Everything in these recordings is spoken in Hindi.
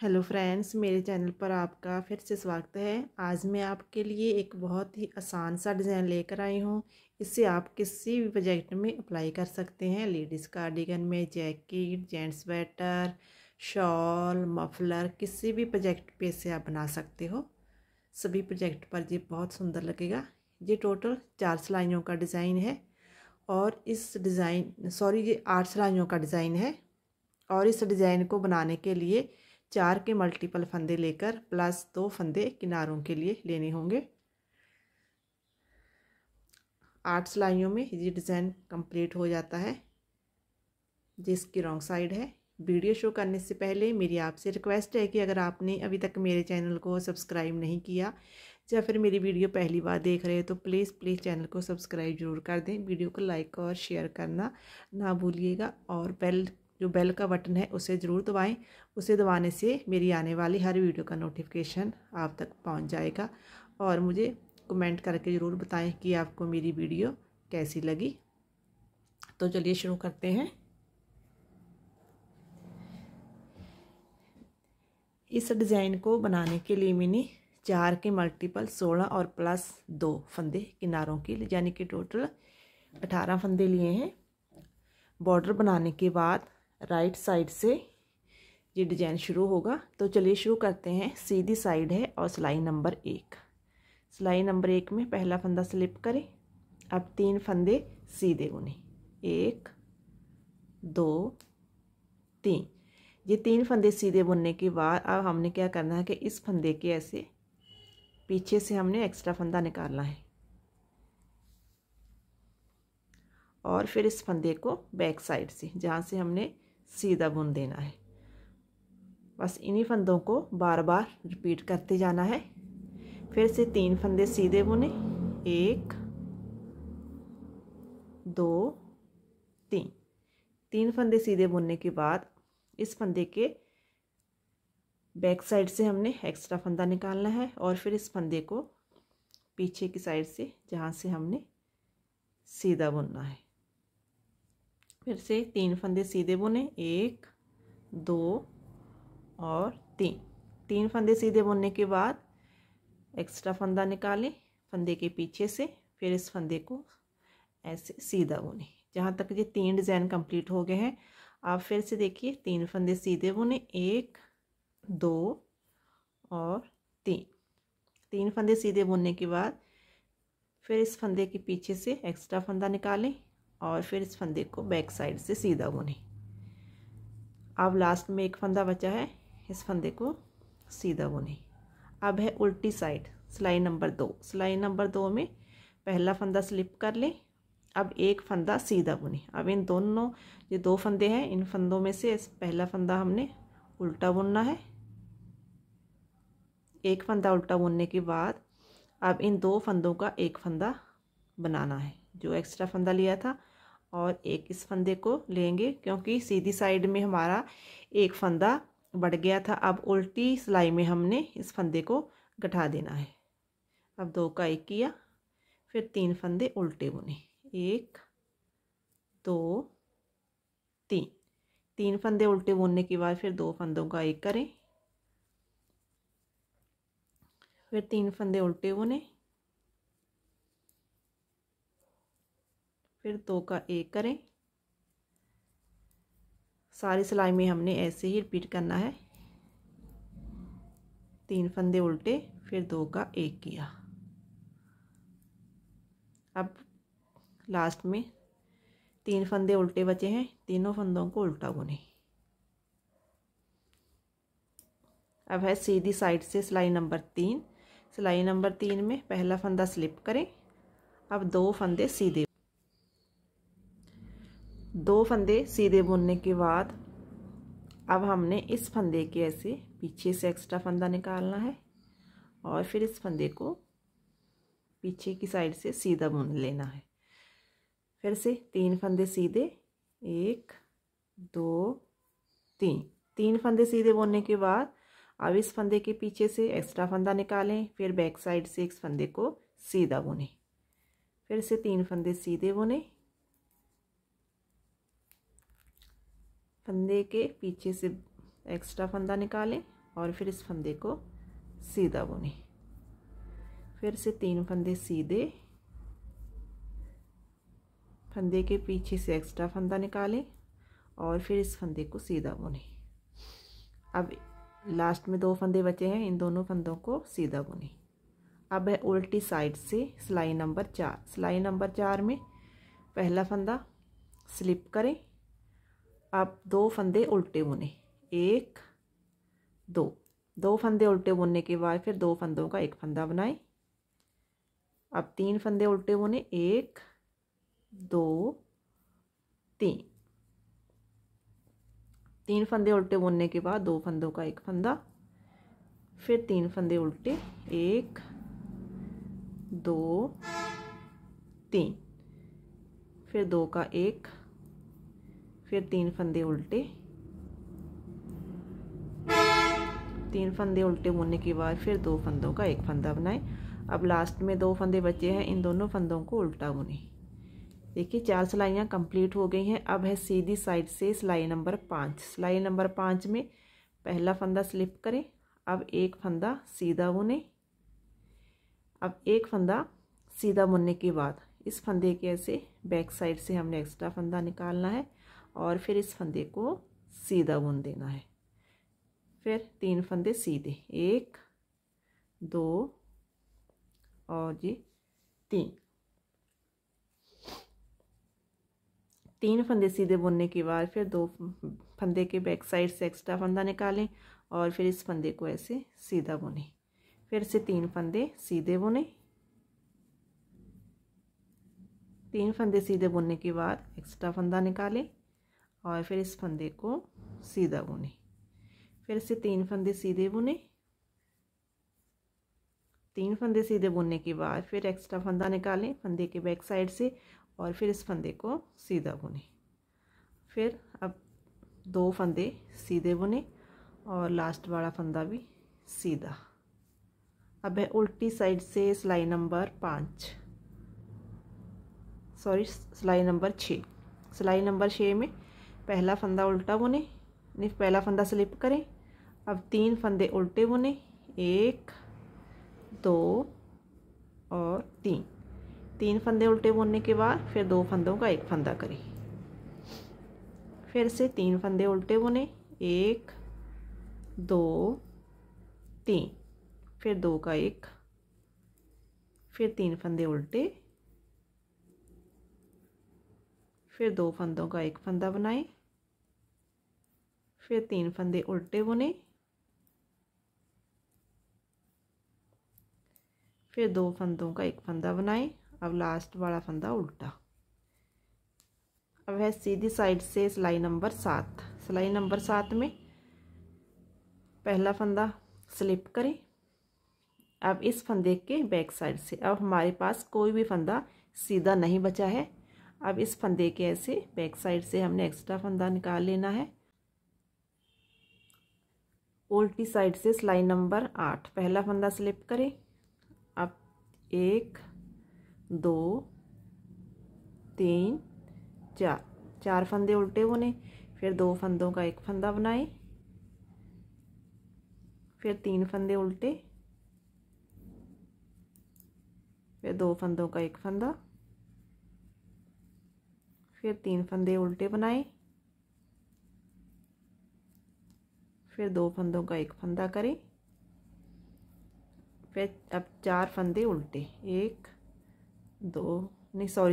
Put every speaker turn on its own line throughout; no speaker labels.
हेलो फ्रेंड्स, मेरे चैनल पर आपका फिर से स्वागत है। आज मैं आपके लिए एक बहुत ही आसान सा डिज़ाइन लेकर आई हूँ। इसे आप किसी भी प्रोजेक्ट में अप्लाई कर सकते हैं। लेडीज़ कार्डिगन में, jacket, gents sweater, shawl, muffler, किसी भी प्रोजेक्ट पे इसे आप बना सकते हो। सभी प्रोजेक्ट पर ये बहुत सुंदर लगेगा। ये टोटल 4 सिलाइयों का डिज़ाइन है और इस ये 8 सिलाइयों का डिज़ाइन है। और इस डिज़ाइन को बनाने के लिए 4 के मल्टीपल फंदे लेकर प्लस 2 फंदे किनारों के लिए लेने होंगे। 8 सिलाइयों में ये डिज़ाइन कंप्लीट हो जाता है। जिसकी रॉन्ग साइड है। वीडियो शो करने से पहले मेरी आपसे रिक्वेस्ट है कि अगर आपने अभी तक मेरे चैनल को सब्सक्राइब नहीं किया या फिर मेरी वीडियो पहली बार देख रहे हो तो प्लीज़ चैनल को सब्सक्राइब जरूर कर दें। वीडियो को लाइक और शेयर करना ना भूलिएगा और बेल का बटन है उसे ज़रूर दबाएं। उसे दबाने से मेरी आने वाली हर वीडियो का नोटिफिकेशन आप तक पहुंच जाएगा। और मुझे कमेंट करके ज़रूर बताएं कि आपको मेरी वीडियो कैसी लगी। तो चलिए शुरू करते हैं। इस डिज़ाइन को बनाने के लिए मैंने 4 के मल्टीपल 16 और प्लस 2 फंदे किनारों के लिए यानी कि टोटल 18 फंदे लिए हैं। बॉर्डर बनाने के बाद राइट साइड से ये डिज़ाइन शुरू होगा। तो चलिए शुरू करते हैं। सीधी साइड है और सिलाई नंबर 1। सिलाई नंबर 1 में पहला फंदा स्लिप करें। अब 3 फंदे सीधे बुने, 1 2 3। ये 3 फंदे सीधे बुनने के बाद अब हमने क्या करना है कि इस फंदे के ऐसे पीछे से हमने एक्स्ट्रा फंदा निकालना है और फिर इस फंदे को बैक साइड से जहाँ से हमने सीधा बुन देना है। बस इन्हीं फंदों को बार बार रिपीट करते जाना है। फिर से 3 फंदे सीधे बुने, 1 2 3। 3 फंदे सीधे बुनने के बाद इस फंदे के बैक साइड से हमने एक्स्ट्रा फंदा निकालना है और फिर इस फंदे को पीछे की साइड से जहाँ से हमने सीधा बुनना है। फिर से 3 फंदे सीधे बुने, 1 2 और 3। 3 फंदे सीधे बुनने के बाद एक्स्ट्रा फंदा निकालें फंदे के पीछे से, फिर इस फंदे को ऐसे सीधा बुने। जहाँ तक ये 3 डिज़ाइन कंप्लीट हो गए हैं। आप फिर से देखिए, 3 फंदे सीधे बुने, 1 2 और 3। 3 फंदे सीधे बुनने के बाद फिर इस फंदे के पीछे से एक्स्ट्रा फंदा निकालें और फिर इस फंदे को बैक साइड से सीधा बुनें। अब लास्ट में एक फंदा बचा है, इस फंदे को सीधा बुनें। अब है उल्टी साइड, सिलाई नंबर 2। सिलाई नंबर 2 में पहला फंदा स्लिप कर लें। अब एक फंदा सीधा बुने। अब इन दोनों ये 2 फंदे हैं, इन फंदों में से पहला फंदा हमने उल्टा बुनना है। एक फंदा उल्टा बुनने के बाद अब इन 2 फंदों का एक फंदा बनाना है जो एक्स्ट्रा फंदा लिया था, और एक इस फंदे को लेंगे क्योंकि सीधी साइड में हमारा एक फंदा बढ़ गया था। अब उल्टी सिलाई में हमने इस फंदे को गठा देना है। अब 2 का 1 किया, फिर 3 फंदे उल्टे बुने, 1 2 3। 3 फंदे उल्टे बुनने के बाद फिर 2 फंदों का 1 करें, फिर 3 फंदे उल्टे बुने, फिर 2 का 1 करें। सारी सिलाई में हमने ऐसे ही रिपीट करना है। 3 फंदे उल्टे, फिर 2 का 1 किया। अब लास्ट में 3 फंदे उल्टे बचे हैं, तीनों फंदों को उल्टा बुने। अब है सीधी साइड से सिलाई नंबर 3। सिलाई नंबर 3 में पहला फंदा स्लिप करें। अब 2 फंदे सीधे, 2 फंदे सीधे बुनने के बाद अब हमने इस फंदे के ऐसे पीछे से एक्स्ट्रा फंदा निकालना है और फिर इस फंदे को पीछे की साइड से सीधा बुन लेना है। फिर से 3 फंदे सीधे, 1 2 3। 3 फंदे सीधे बुनने के बाद अब इस फंदे के पीछे से एक्स्ट्रा फंदा निकालें, फिर बैक साइड से इस फंदे को सीधा बुने। फिर से 3 फंदे सीधे बुने, फंदे के पीछे से एक्स्ट्रा फंदा निकालें और फिर इस फंदे को सीधा बुने। फिर से 3 फंदे सीधे, फंदे के पीछे से एक्स्ट्रा फंदा निकालें और फिर इस फंदे को सीधा बुने। अब लास्ट में 2 फंदे बचे हैं, इन दोनों फंदों को सीधा बुने। अब है उल्टी साइड से सिलाई नंबर 4। सिलाई नंबर 4 में पहला फंदा स्लिप करें। अब 2 फंदे उल्टे बुने, 1 2 फंदे उल्टे बुनने के बाद फिर 2 फंदों का एक फंदा बनाएं। अब 3 फंदे उल्टे बुने, 1 2 3। 3 फंदे उल्टे बुनने के बाद 2 फंदों का एक फंदा, फिर 3 फंदे उल्टे, 1 2 3, फिर 2 का एक, फिर 3 फंदे उल्टे। 3 फंदे उल्टे बुनने के बाद फिर 2 फंदों का एक फंदा बनाएं। अब लास्ट में 2 फंदे बचे हैं, इन दोनों फंदों को उल्टा बुने। देखिए 4 सिलाइयाँ कंप्लीट हो गई हैं। अब है सीधी साइड से सिलाई नंबर 5। सिलाई नंबर 5 में पहला फंदा स्लिप करें। अब एक फंदा सीधा बुने। अब एक फंदा सीधा बुनने के बाद इस फंदे के ऐसे बैक साइड से हमने एक्स्ट्रा फंदा निकालना है और फिर इस फंदे को सीधा बुन देना है। फिर 3 फंदे सीधे, 1 2 और जी 3 फंदे सीधे बुनने के बाद फिर 2 फंदे के बैक साइड से एक्स्ट्रा फंदा निकालें और फिर इस फंदे को ऐसे सीधा बुने। फिर से 3 फंदे सीधे बुने। 3 फंदे सीधे बुनने के बाद एक्स्ट्रा फंदा निकालें और फिर इस फंदे को सीधा बुने। फिर से 3 फंदे सीधे बुने। 3 फंदे सीधे बुनने के बाद फिर एक्स्ट्रा फंदा निकालें फंदे के बैक साइड से और फिर इस फंदे को सीधा बुने। फिर अब 2 फंदे सीधे बुने और लास्ट वाला फंदा भी सीधा। अब है उल्टी साइड से सिलाई नंबर 6। सिलाई नंबर 6 में पहला फंदा उल्टा बुने, नहीं पहला फंदा स्लिप करें। अब 3 फंदे उल्टे बुने, 1 2 और 3 फंदे उल्टे बुनने के बाद फिर 2 फंदों का एक फंदा करें। फिर से 3 फंदे उल्टे बुने, 1 2 3, फिर 2 का एक, फिर 3 फंदे उल्टे, फिर 2 फंदों का एक फंदा बनाएं। फिर 3 फंदे उल्टे बुने, फिर 2 फंदों का एक फंदा बनाएं। अब लास्ट वाला फंदा उल्टा। अब है सीधी साइड से सिलाई नंबर 7। सिलाई नंबर 7 में पहला फंदा स्लिप करें। अब इस फंदे के बैक साइड से अब हमारे पास कोई भी फंदा सीधा नहीं बचा है। अब इस फंदे के ऐसे बैक साइड से हमने एक्स्ट्रा फंदा निकाल लेना है। उल्टी साइड से सिलाई नंबर 8। पहला फंदा स्लिप करें। अब 1 2 3 4 फंदे उल्टे बुने, फिर 2 फंदों का एक फंदा बनाएं। फिर 3 फंदे उल्टे, फिर 2 फंदों का एक फंदा, फिर 3 फंदे उल्टे बनाएं। फिर 2 फंदों का एक फंदा करें। फिर अब 4 फंदे उल्टे,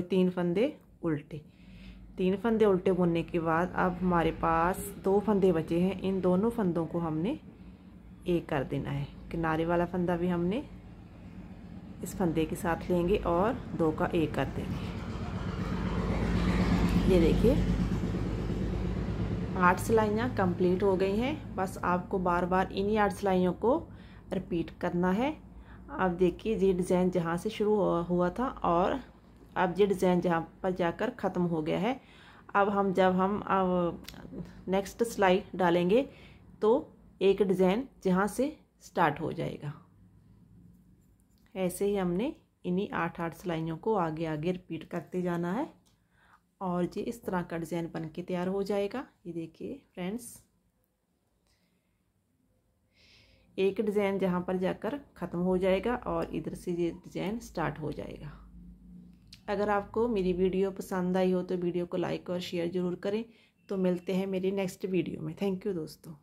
3 फंदे उल्टे। 3 फंदे उल्टे बुनने के बाद अब हमारे पास 2 फंदे बचे हैं। इन दोनों फंदों को हमने एक कर देना है। किनारे वाला फंदा भी हमने इस फंदे के साथ लेंगे और 2 का एक कर देंगे। ये देखिए 8 सिलाइयाँ कंप्लीट हो गई हैं। बस आपको बार बार इन्हीं 8 सिलाइयों को रिपीट करना है। अब देखिए ये डिज़ाइन जहाँ से शुरू हुआ था और अब ये डिज़ाइन जहाँ पर जाकर ख़त्म हो गया है। अब नेक्स्ट सिलाई डालेंगे तो एक डिज़ाइन जहाँ से स्टार्ट हो जाएगा। ऐसे ही हमने इन्हीं 8 सिलाइयों को आगे आगे रिपीट करते जाना है और ये इस तरह का डिज़ाइन बन के तैयार हो जाएगा। ये देखिए फ्रेंड्स, एक डिज़ाइन जहाँ पर जाकर ख़त्म हो जाएगा और इधर से ये डिज़ाइन स्टार्ट हो जाएगा। अगर आपको मेरी वीडियो पसंद आई हो तो वीडियो को लाइक और शेयर ज़रूर करें। तो मिलते हैं मेरी नेक्स्ट वीडियो में। थैंक यू दोस्तों।